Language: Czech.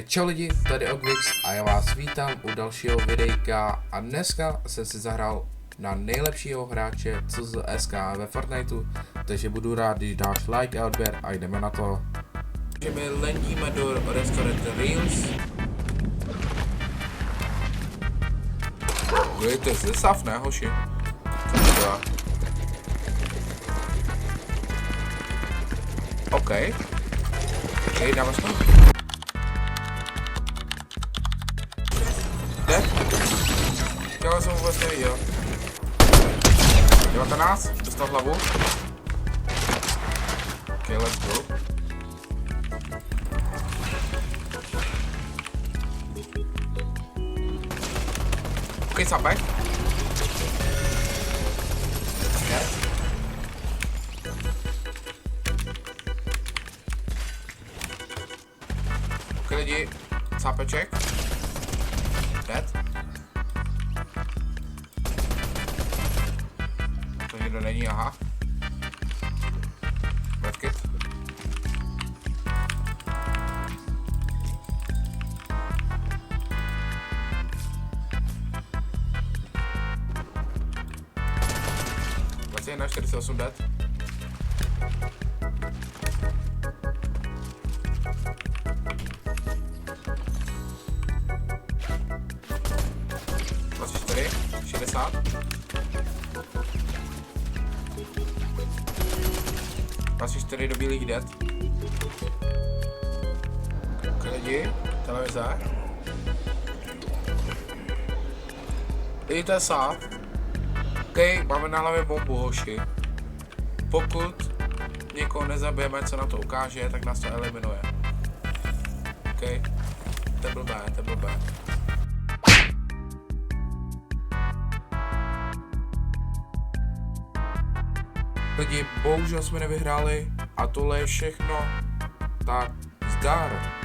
Čau lidi, tady Ogvix a já vás vítám u dalšího videjka a dneska jsem si zahrál na nejlepšího hráče CZSK ve Fortniteu, takže budu rád, když dáš like a odběr a jdeme na to. Takže my lendíme do Restaurant Reels. To je zesav, ne hoši? OK, dáme to. Jde? Já jsem vůbec neviděl. 19, dostal hlavu. OK, let's go. OK, sapek. OK lidi, sápeček. Dead. To někdo není, aha. Medkit. Vlastně na 48 dead. Tady, 60. Asi 4 do bílých dead. Lidi, televize. Lidi, to je sád. OK, máme na hlavě bombu, hoši. Pokud někoho nezabijeme, co na to ukáže, tak nás to eliminuje. OK, to je blbé, to je blbé. Lidi, bohužel jsme nevyhráli a tohle je všechno. Tak zdar.